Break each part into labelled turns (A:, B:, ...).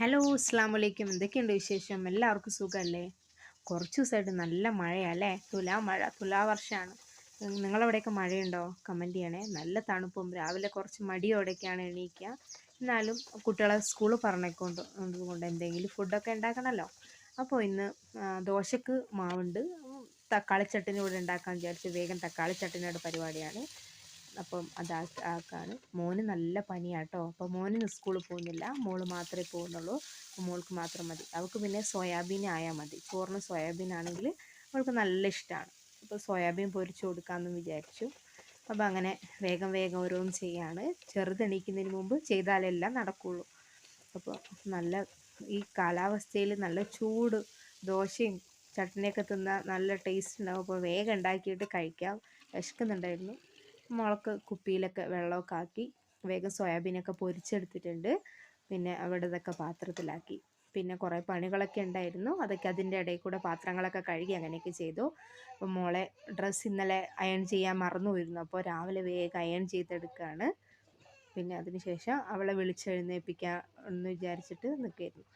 A: Hello അസ്സാം വലൈക്കും. എന്തൊക്കെയുണ്ട് വിശേഷം? എല്ലാവർക്കും സുഖമല്ലേ? കുറച്ച് ദിവസമായിട്ട് നല്ല മഴയല്ലേ? തുലാമഴ, തുലാവർഷമാണ്. നിങ്ങളവിടെയൊക്കെ മഴയുണ്ടോ? കമൻറ്റ് ചെയ്യണേ. നല്ല തണുപ്പും, രാവിലെ കുറച്ച് മടിയോടെയൊക്കെയാണ് എണീക്കുക. എന്നാലും കുട്ടികളെ സ്കൂളിൽ പറഞ്ഞേക്കൊണ്ട് കൊണ്ട് എന്തെങ്കിലും ഫുഡൊക്കെ ഉണ്ടാക്കണമല്ലോ. അപ്പോൾ ഇന്ന് ദോശക്ക് മാവുണ്ട്. തക്കാളി ചട്ടിനി കൂടെ ഉണ്ടാക്കാൻ വിചാരിച്ചു. വേഗം തക്കാളി ചട്ടിനിയുടെ പരിപാടിയാണ്. അപ്പം ആക്കാണ്. മോന് നല്ല പനിയാട്ടോ. അപ്പോൾ മോന് ഇന്ന് സ്കൂളിൽ പോകുന്നില്ല. മോള് മാത്രമേ പോകുന്നുള്ളൂ. അപ്പോൾ മോൾക്ക് മാത്രം മതി. അവൾക്ക് പിന്നെ സോയാബീൻ ആയാൽ മതി. ചോറിന് സോയാബീൻ ആണെങ്കിൽ അവൾക്ക് നല്ല ഇഷ്ടമാണ്. അപ്പോൾ സോയാബീൻ പൊരിച്ചു കൊടുക്കാമെന്ന് വിചാരിച്ചു. അപ്പോൾ അങ്ങനെ വേഗം വേഗം ഓരോന്ന് ചെയ്യാണ്. ചെറുതെണീക്കുന്നതിന് മുമ്പ് ചെയ്താലെല്ലാം നടക്കുകയുള്ളൂ. അപ്പോൾ നല്ല ഈ കാലാവസ്ഥയിൽ നല്ല ചൂട് ദോശയും ചട്നിയൊക്കെ തിന്നാൽ നല്ല ടേസ്റ്റ് ഉണ്ടാവും. അപ്പോൾ വേഗം ഉണ്ടാക്കിയിട്ട് കഴിക്കാം. വിശക്കുന്നുണ്ടായിരുന്നു. മുളക് കുപ്പിയിലൊക്കെ വെള്ളമൊക്കെ ആക്കി വേഗം സോയാബീനൊക്കെ പൊരിച്ചെടുത്തിട്ടുണ്ട്. പിന്നെ അവിടെ ഇതൊക്കെ പാത്രത്തിലാക്കി. പിന്നെ കുറേ പണികളൊക്കെ ഉണ്ടായിരുന്നു. അതൊക്കെ അതിൻ്റെ ഇടയിൽ കൂടെ പാത്രങ്ങളൊക്കെ കഴുകി അങ്ങനെയൊക്കെ ചെയ്തു. അപ്പോൾ മോളെ ഡ്രസ്സ് ഇന്നലെ അയൺ ചെയ്യാൻ മറന്നു പോയിരുന്നു. അപ്പോൾ രാവിലെ വേഗം അയൺ ചെയ്തെടുക്കുകയാണ്. പിന്നെ അതിന് ശേഷം അവളെ വിളിച്ചെഴുന്നേൽപ്പിക്കാം എന്ന് വിചാരിച്ചിട്ട് നിൽക്കുകയായിരുന്നു.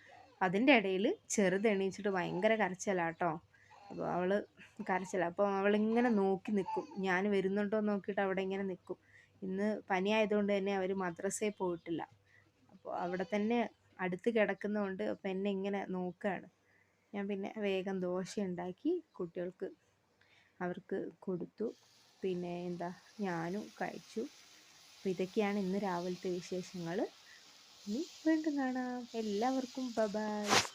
A: അതിൻ്റെ ഇടയിൽ ചെറുതെണീച്ചിട്ട് ഭയങ്കര കരച്ചിലാട്ടോ. അപ്പോൾ അവൾ കരച്ചില. അപ്പോൾ അവളിങ്ങനെ നോക്കി നിൽക്കും. ഞാൻ വരുന്നുണ്ടോ എന്ന് നോക്കിയിട്ട് അവിടെ ഇങ്ങനെ നിൽക്കും. ഇന്ന് പനി ആയതുകൊണ്ട് തന്നെ അവർ മദ്രസയിൽ പോയിട്ടില്ല. അപ്പോൾ അവിടെ തന്നെ അടുത്ത് കിടക്കുന്നതുകൊണ്ട് അപ്പോൾ എന്നെ ഇങ്ങനെ നോക്കുകയാണ്. ഞാൻ പിന്നെ വേഗം ദോശ ഉണ്ടാക്കി കുട്ടികൾക്ക് അവർക്ക് കൊടുത്തു. പിന്നെ എന്താ ഞാനും കഴിച്ചു. അപ്പോൾ ഇതൊക്കെയാണ് ഇന്ന് രാവിലത്തെ വിശേഷങ്ങൾ. ഇനി വീണ്ടും കാണാം. എല്ലാവർക്കും ബൈ ബൈ.